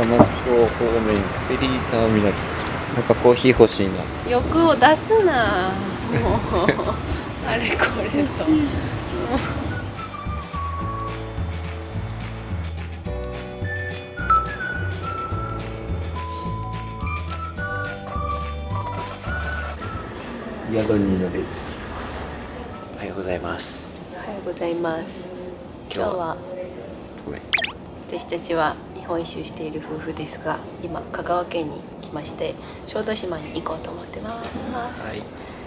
高松港方面フェリーターミナル。なんかコーヒー欲しいな。欲を出すなもうあれこれと。宿に乗れる。おはようございます。おはようございます。今日はごめん。私たちは日本一周している夫婦ですが、今香川県に来まして小豆島に行こうと思ってます。はい、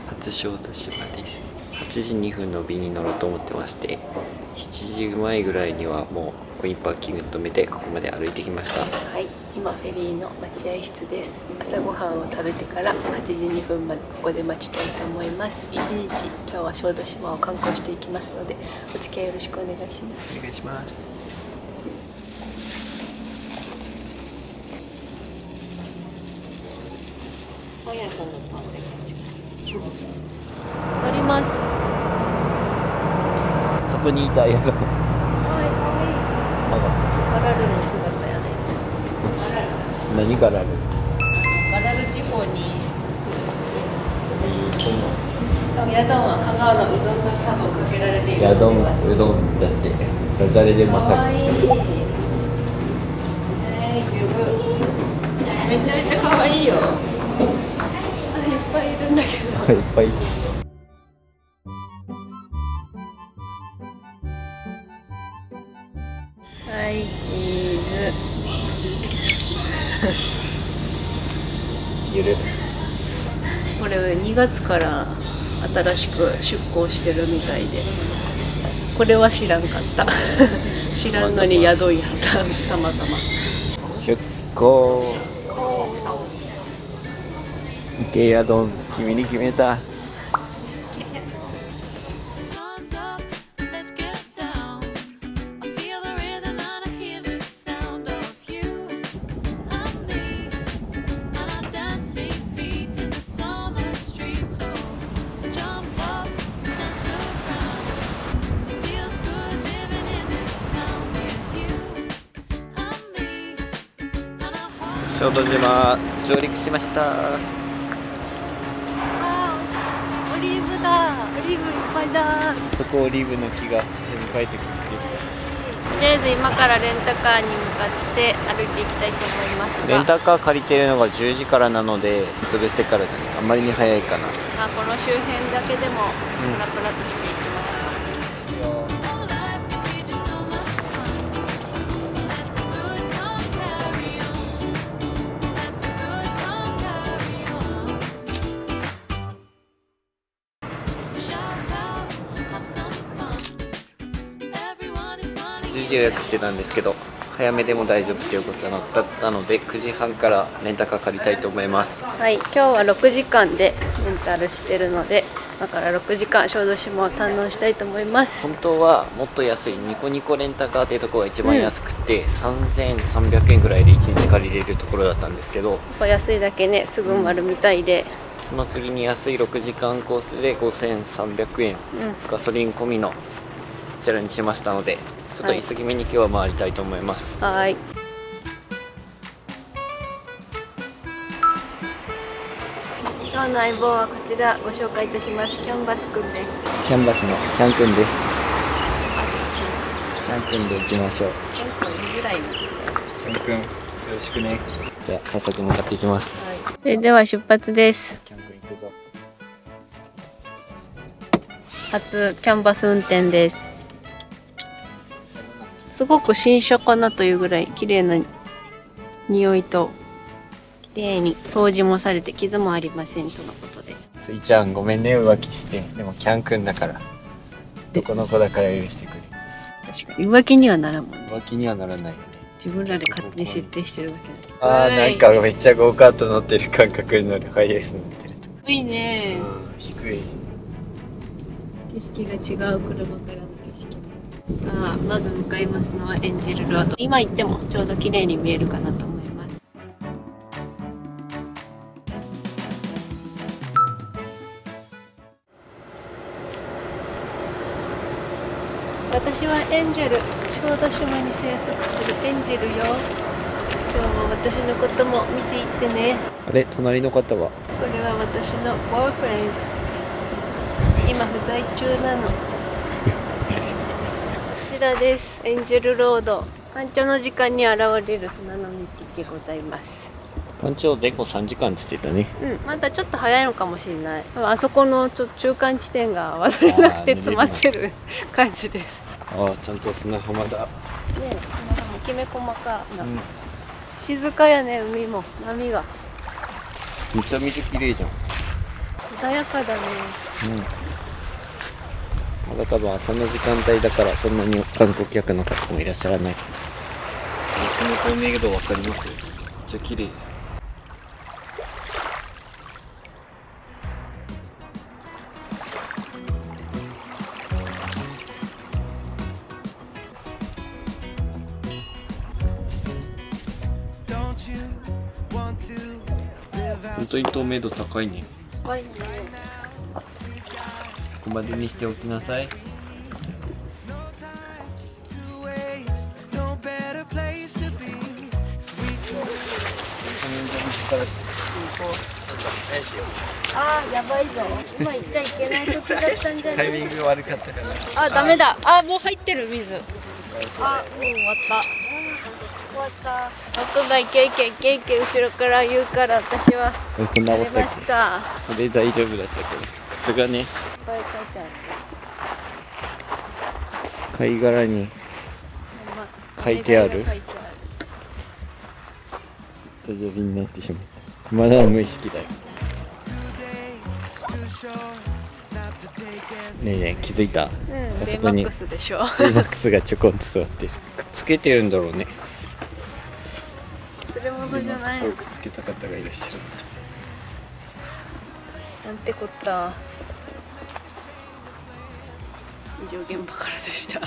初小豆島です。8時2分の便に乗ろうと思ってまして、7時前ぐらいにはもうコインパーキングに止めてここまで歩いてきました。はい、今フェリーの待合室です。朝ごはんを食べてから8時2分までここで待ちたいと思います。一日今日は小豆島を観光していきますので、お付き合いよろしくお願いします。お願いします。本屋さんのパンで乗ります。そこにいた宿。かわいいかわいい。ガラルの姿やね。何ガラル？ガラル地方に住そうなむ。宿は香川のうどんが多分かけられている。の？うどんだって。ダジャレでまさか。かわいい。めちゃめちゃ可愛いよ。いっぱいいるんだけど。いっぱい。はい、チーズ。ゆる。これ2月から新しく出港してるみたいで、これは知らんかった。知らんのに宿やった、たまたま。出港。池宿、君に決めた。小豆島上陸しました。オリーブだ。オリーブいっぱいだ。そこオリーブの木が出迎えてくれてる。とりあえず今からレンタカーに向かって歩いていきたいと思いますが、レンタカー借りてるのが10時からなので、潰してからだね。あんまりに早いかな。まあ、この周辺だけでもプラプラとしていきますか。10時予約してたんですけど、早めでも大丈夫ということだったので、9時半からレンタカー借りたいと思います。はい、今日は6時間でレンタルしてるので、だから6時間小豆島を堪能したいと思います。本当はもっと安いニコニコレンタカーっていうところが一番安くて、3300円ぐらいで1日借りれるところだったんですけど、安いだけね、すぐ埋まるみたいで、その次に安い6時間コースで5300円、ガソリン込みのこちらにしましたので、ちょっと急ぎ目に今日は回りたいと思います。はい。今日の相棒はこちらご紹介いたします。キャンバスくんです。キャンバスのキャンくんです。キャンくんで行きましょう。結構言いづらいな。キャンくんよろしくね。じゃあ早速向かっていきます。それでは出発です。キャンくん行くぞ。初キャンバス運転です。すごく新車かなというぐらい綺麗な匂いと、綺麗に掃除もされて傷もありませんとのことで。スイちゃんごめんね、浮気して。でもキャンくんだから、どこの子だから許してくれ。確かに浮気にはならんもんね。浮気にはならないよね。自分らで勝手に設定してるわけあー、なんかめっちゃゴーカート乗ってる感覚に乗る。ハイエース乗ってると。低いね。低い。景色が違う車からの景色。あ、まず向かいますのはエンジェルロード。今行ってもちょうど綺麗に見えるかなと思います。私はエンジェル、小豆島に生息するエンジェルよ。今日も私のことも見ていってね。あれ、隣の方は？これは私のボーイフレンド。今不在中なの。こちらです。エンジェルロード。干潮の時間に現れる砂の道でございます。干潮前後3時間つってたね。うん、まだちょっと早いのかもしれない。あそこのちょっと中間地点が渡れなくて詰まってる感じです。ああ、ちゃんと砂浜だ。ねえ、砂浜きめ細かな、静かやね。海も波がめっちゃ水きれいじゃん。穏やかだね。まだ多分朝の時間帯だからそんなに観光客の方もいらっしゃらない。水の透明度わかります？めっちゃ綺麗。本当に透明度高いね。高いね。そこまでにしておきなさい。あー、やばいぞ。今行っちゃいけない時だったんじゃない？タイミング悪かったかな。あ、ダメだ。あ、もう入ってる水。あ、もう終わった。終わった。僕がイケイケイケイケ後ろから言うから私はそんな出ました。これ大丈夫だったけど、靴がね、いっぱい書いてある。貝殻に書いてある書いてある。大丈夫になってしまった。まだ無意識だよ。ねえねえ、気づいた？うん、あそこにベイマックスでしょ。ベイマックスがちょこんと座ってる。くっつけてるんだろうね。忘れ物じゃない。そう、くっつけた方がいらっしゃるんだ。なんてこった。以上現場からでした。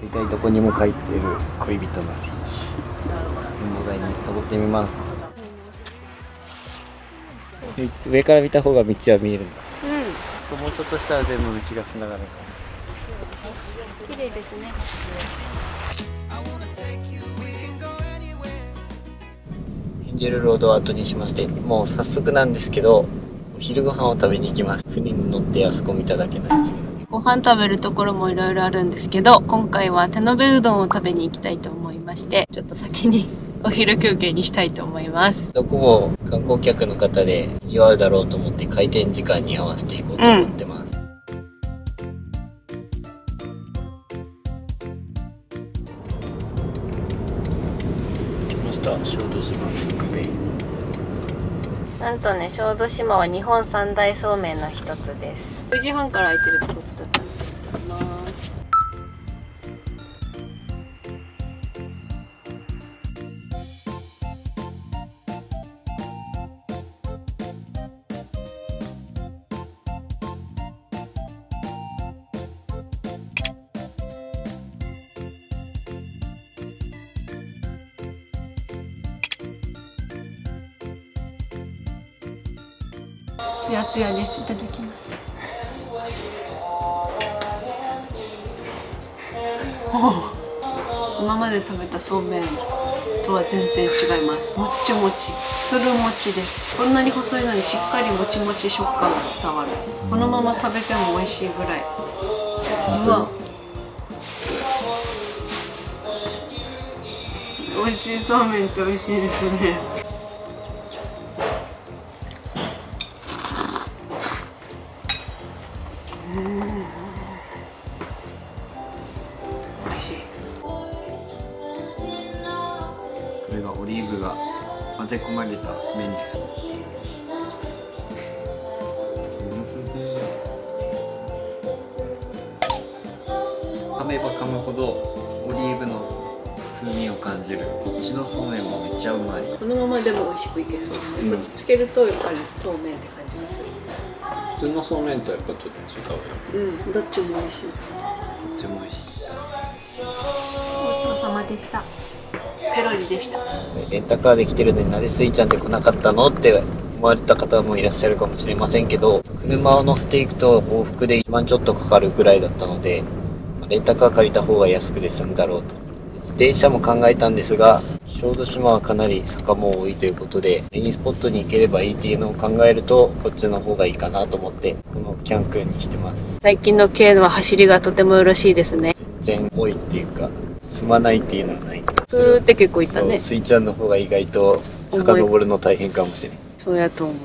大体どこにも書いてる恋人の聖地、展望台に登ってみます。上から見た方が道は見えるんだ。うん。もうちょっとしたら全部道がつながる。綺麗ですね。エンジェルロードを後にしまして、もう早速なんですけど、お昼ご飯を食べに行きます。船に乗ってあそこ見ただけなんですけどね。ご飯食べるところもいろいろあるんですけど、今回は手延べうどんを食べに行きたいと思いまして、ちょっと先にお昼休憩にしたいと思います。どこも観光客の方で賑わうだろうと思って開店時間に合わせていこうと思ってます。来ました、小豆島の壁。なんとね、小豆島は日本三大そうめんの一つです。9時半から開いてるってことだったんで行ってきます。ツヤツヤです。いただきます。今まで食べたそうめんとは全然違います。もっちもち、つるもちです。こんなに細いのにしっかりもちもち食感が伝わる。このまま食べても美味しいぐらい。うわ、美味しいそうめんって美味しいですね。美味しい。これがオリーブが混ぜ込まれた麺です。噛めば噛むほどオリーブの風味を感じる。こっちのそうめんもめっちゃうまい。このままでも美味しくいけそう。こっちつけるとやっぱりそうめんって感じがする。普通のそうめんとやっぱちょっと違うよ。うん、どっちも美味しい。とっても美味しい。ごちそうさまでした。ペロリでした。レンタカーで来てるのになぜスイちゃんって来なかったのって思思われた方もいらっしゃるかもしれませんけど、車を乗せていくと往復で1万ちょっとかかるぐらいだったので、レンタカー借りた方が安くで済むだろうと。自転車も考えたんですが、小豆島はかなり坂も多いということで、メインスポットに行ければいいっていうのを考えると、こっちの方がいいかなと思って、このキャンくんにしてます。最近の K の走りがとてもよろしいですね。全然多いっていうか、進まないっていうのはない。スーって結構いったね。スイちゃんの方が意外と坂登るの大変かもしれない。そうやと思う。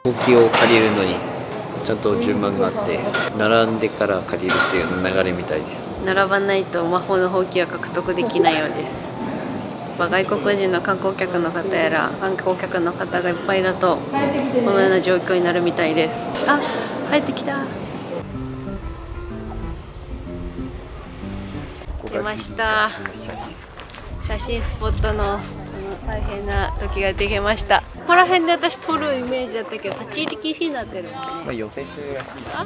ほうきを借りるのにちゃんと順番があって、並んでから借りるっていう流れみたいです。並ばないと魔法のほうきは獲得できないようです。外国人の観光客の方やら観光客の方がいっぱいだとこのような状況になるみたいです。あ、帰ってきた。出ました。写真スポットの大変な時ができました。ここら辺で私撮るイメージだったけど、立ち入り禁止になってるんでね。まあ寄せ中らしいです。あ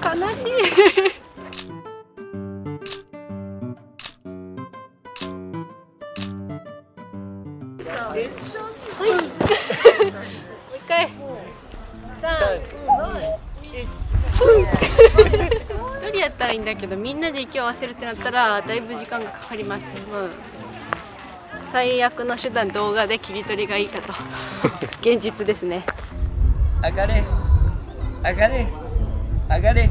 あ、悲しい。はい。もう一回。一人やったらいいんだけど、みんなで息を合わせるってなったらだいぶ時間がかかります。最悪の手段、動画で切り取りがいいかと。現実ですね。上がれ上がれ上がれ。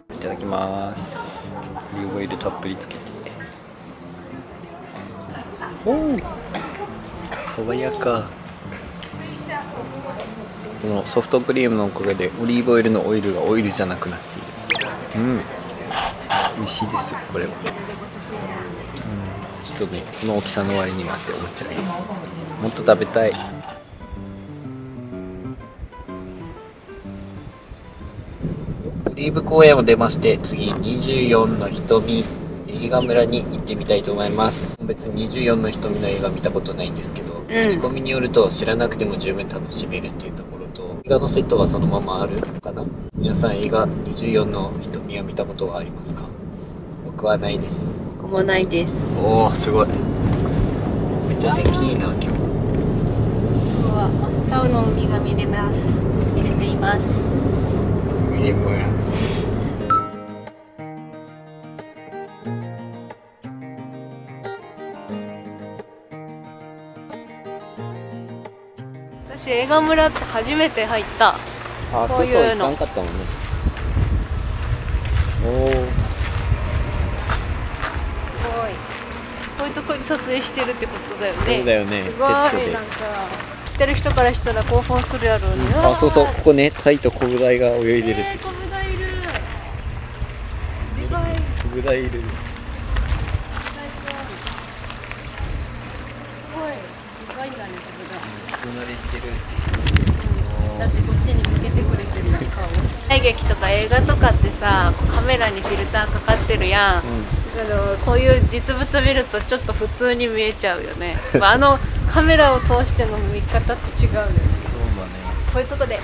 いただきます。オリーブオイルたっぷりつけて。おお、爽やか。このソフトクリームのおかげでオリーブオイルのオイルがオイルじゃなくなっている。美味しいですこれは。ちょっとね、この大きさの割にはって思っちゃいます。もっと食べたい。オリーブ公園を出まして、次24の瞳映画村に行ってみたいと思います。別に24の瞳の映画見たことないんですけど、口コミによると知らなくても十分楽しめるっていうところと、映画のセットがそのままあるのかな。皆さん映画24の瞳は見たことはありますか？僕はないです。僕もないです。おお、すごい。めっちゃ天気いいな今日。今日は真っ青の海が見れます。見れています。見れます。私映画村って初めて入った。あ、こういうの。ちょっと行かんかったもんね。おお。すごい。こういうとこに撮影してるってことだよね。そうだよね。すごい。なんか知ってる人からしたら興奮するやろうね。あ、そうそう、ここね、タイとコブダイが泳いでるって。コブダイいる。でかい。コブダイいる。すごい。でかいんだね、コブダイ。人慣れしてるって。だってこっちに向けてくれてる顔。演劇とか映画とかってさ、カメラにフィルターかかってるやん。こういう実物見るとちょっと普通に見えちゃうよね。あのカメラを通しての見方って違うよね。そうだね。こういうとこで、イエーイ。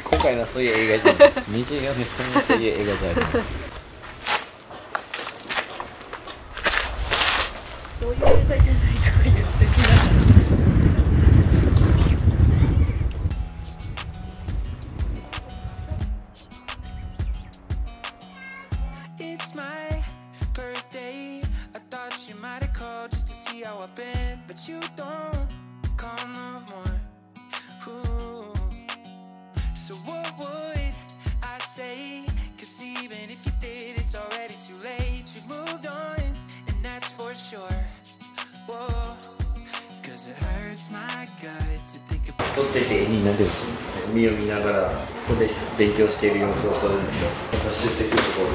今回はそういう映画じゃない。24の人もそういう映画じゃあります。そういう映画じゃないとか言ってきながら。撮ってて絵になるんですよ。海を見ながらここで勉強している様子を撮るんですよ。出席ところ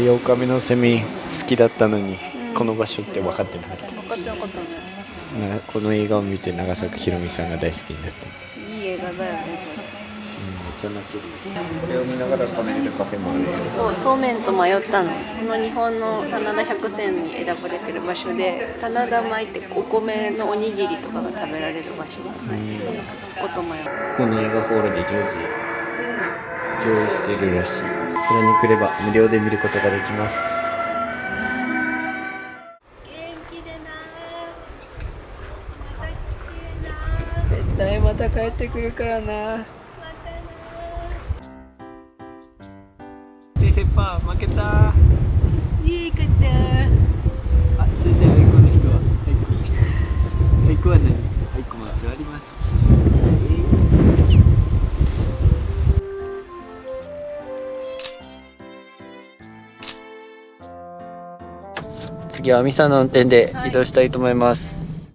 8日目のセミ好きだったのに、この場所って分かってなかった。分かってなかったね。この映画を見て長作ひろみさんが大好きになった。いい映画だよね。めっちゃ泣ける。これを見ながら食べれるカフェもある。そう、そうめんと迷ったの。この日本の棚田百選に選ばれてる場所で、棚田米ってお米のおにぎりとかが食べられる場所がそこと迷う。この映画ホールで上映しているらしい。こちらに来れば無料で見ることができます。絶対また帰ってくるからな。先生パー負けた。いいかった。あ、先生、アイコの人はアイコは何？アイコも座ります。次はミサの運転で移動したいと思います。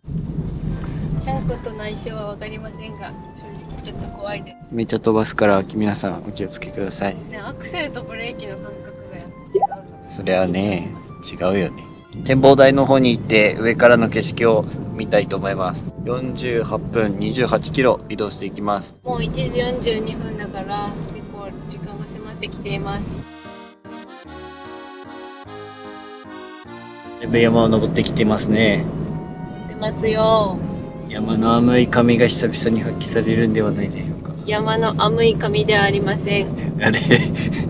キャンクとの相性は分かりませんが、正直ちょっと怖いです。めっちゃ飛ばすから皆さんお気をつけください。ね、アクセルとブレーキの感覚がやっぱ違うの。そりゃね、違うよね。展望台の方に行って上からの景色を見たいと思います。48分28キロ移動していきます。もう1時42分だから結構時間が迫ってきています。だいぶ山を登ってきてますね。出ますよ。山の甘い髪が久々に発揮されるんではないでしょうか。山の甘い髪ではありません。あれ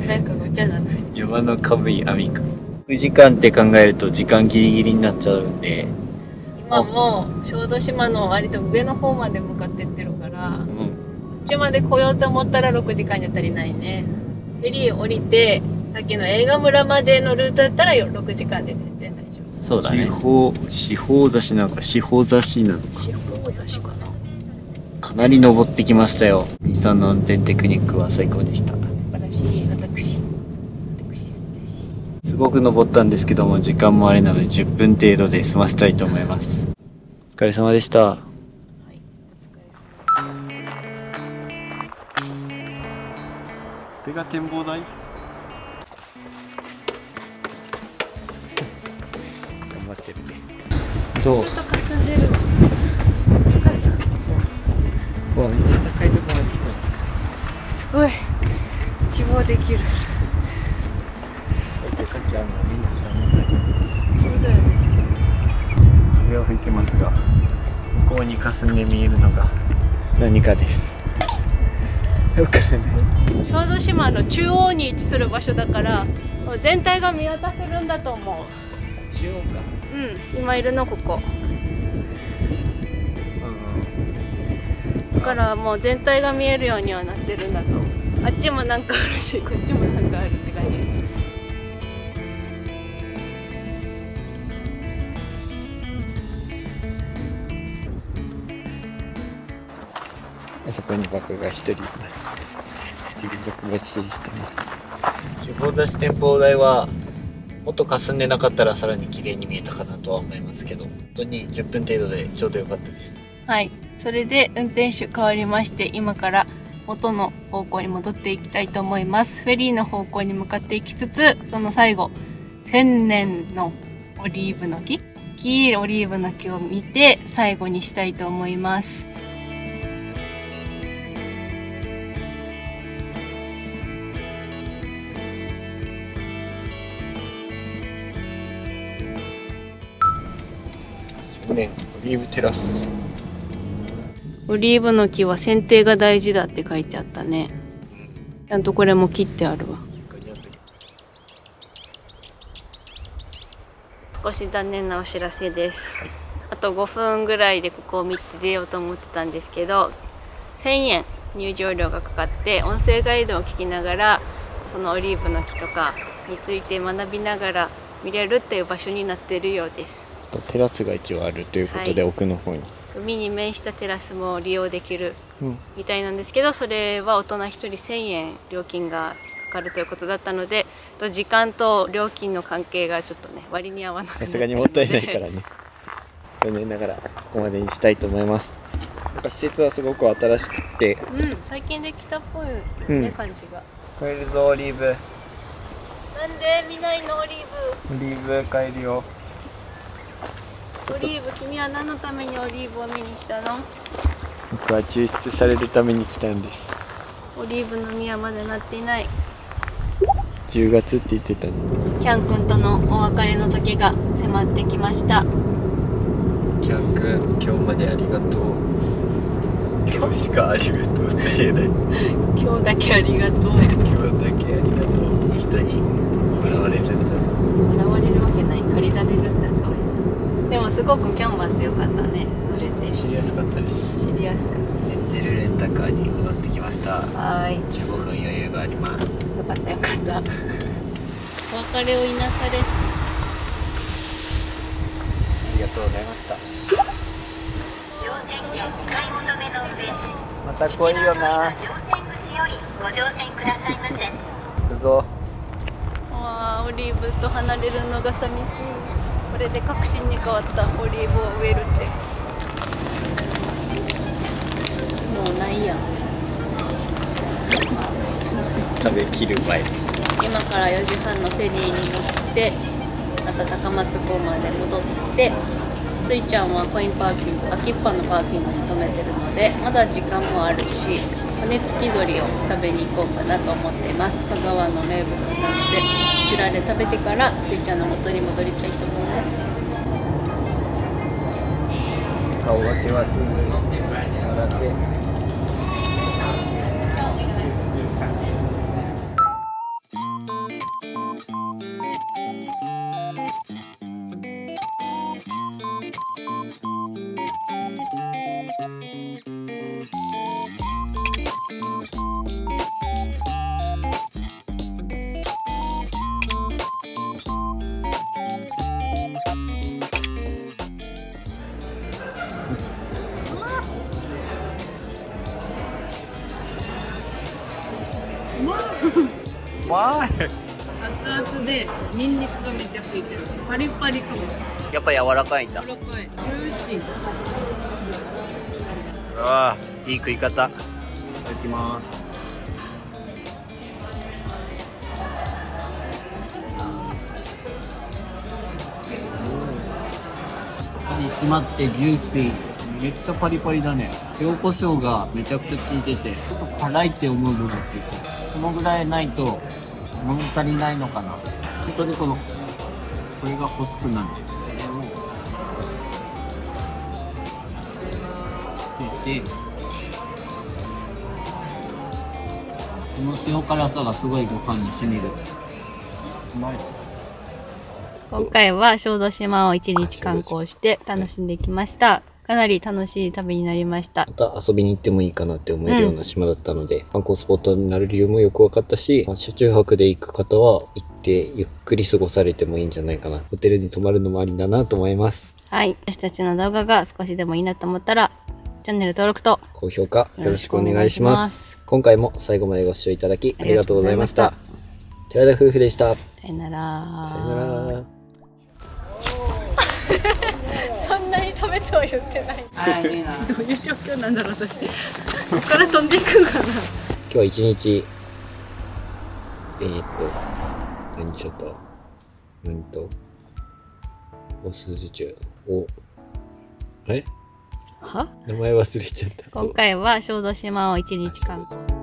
なんかごちゃだった。山の甘い網か。6時間って考えると時間ギリギリになっちゃうんで、今もう小豆島の割と上の方まで向かってってるから、こっちまで来ようと思ったら6時間じゃ足りないね。フェリー降りてさっきの映画村までのルートだったら6時間で全然大丈夫。そうだね。四方差しなのか四方差しなのか。四方差しかな。かなり登ってきましたよ。ミサの運転テクニックは最高でした。素晴らしい。私すごく登ったんですけども、時間もあれなので10分程度で済ませたいと思います。お疲れ様でした。はい、お疲れ様。これが展望台。頑張ってるね。どう？ちょっと霞んでる。疲れた。わ、めっちゃ高いところまで来た。すごい一望できる。さっきみんな下にいたり。そうだよね。風は吹いてますが、向こうに霞んで見えるのが何かです。よくない。小豆島の中央に位置する場所だから全体が見渡せるんだと思う。中央か。うん、今いるのここ。だからもう全体が見えるようにはなってるんだと思う。あっちもなんかあるし、こっちもなんかあるって感じ。あそこにバカが一人います。ジグザグ盛りしてます。四方差し展望台はもっと霞んでなかったらさらに綺麗に見えたかなとは思いますけど、本当に10分程度でちょうどよかったです。はい、それで運転手変わりまして、今から元の方向に戻っていきたいと思います。フェリーの方向に向かっていきつつ、その最後1000年のオリーブの木、大きいオリーブの木を見て最後にしたいと思います。ね、オリーブテラス。オリーブの木は剪定が大事だって書いてあったね。ちゃんとこれも切ってあるわ。少し残念なお知らせです。あと5分ぐらいでここを見て出ようと思ってたんですけど、1000円入場料がかかって音声ガイドを聞きながらそのオリーブの木とかについて学びながら見れるっていう場所になっているようです。テラスが一応あるということで、はい、奥の方に海に面したテラスも利用できるみたいなんですけど、それは大人1人1000円料金がかかるということだったので、時間と料金の関係がちょっとね割に合わなくて、さすがにもったいないからね残念ながらここまでにしたいと思います。なんか施設はすごく新しくて、最近できたっぽいね、感じが。帰るぞオリーブ。バなんで見ないの？オリーオリーブ買えるよ。ブ。オリーブ、君は何のためにオリーブを見に来たの？僕は抽出されるために来たんです。オリーブの実はまだなっていない。10月って言ってたの。キャン君とのお別れの時が迫ってきました。キャン君、今日までありがとう。今日しかありがとうと言えない。今日だけありがとうや。今日だけありがとう。いい人に笑われるんだぞ。笑われるわけない。借りられるんだぞ。でもすごくキャンバス良かったね。乗れて。知りやすかったです。知りやすかった。レンテルレンタカーに戻ってきました。はい。15分余裕があります。よかったよかった。お別れをいなされ。ありがとうございました。また来いよな。行くぞ。わあ、オリーブと離れるのが寂しい。これで確信に変わった。オリーブを植えるって。もうないやん。食べきる前に。今から4時半のフェリーに乗ってまた高松港まで戻って、スイちゃんはコインパーキング、秋っぱのパーキングに停めてるのでまだ時間もあるし、骨付き鳥を食べに行こうかなと思っています。香川の名物なのでこちらで食べてからスイちゃんの元に戻りたいと思います。顔分けはすぐ笑って。わーい。熱々でニンニクがめっちゃ効いてる。パリパリかも。やっぱ柔らかいんだ。柔らかい。ジューシー。ああ、いい食い方。いただきます。締まってジューシー。めっちゃパリパリだね。塩コショウがめちゃくちゃ効いてて、ちょっと辛いって思う部分っていうか、このぐらいないと物足りないのかな。本当にこれが欲しくなる。これをつけて、この塩辛さがすごいご飯に染みる。うまいっす。今回は小豆島を1日観光して楽しんできました。かなり楽しい旅になりました。また遊びに行ってもいいかなって思えるような島だったので、観光スポットになる理由もよく分かったし、車中泊で行く方は行ってゆっくり過ごされてもいいんじゃないかな。ホテルに泊まるのもありだなと思います。はい。私たちの動画が少しでもいいなと思ったら、チャンネル登録と高評価よろしくお願いします。今回も最後までご視聴いただきありがとうございました。寺田夫婦でした。さよなら。さよなら。そんなに食べとは言ってない。どういう状況なんだろう私。ここから飛んでいくんかな。今日は一日何ちょっとお数字中おは名前忘れちゃった。今回は小豆島を1日観光。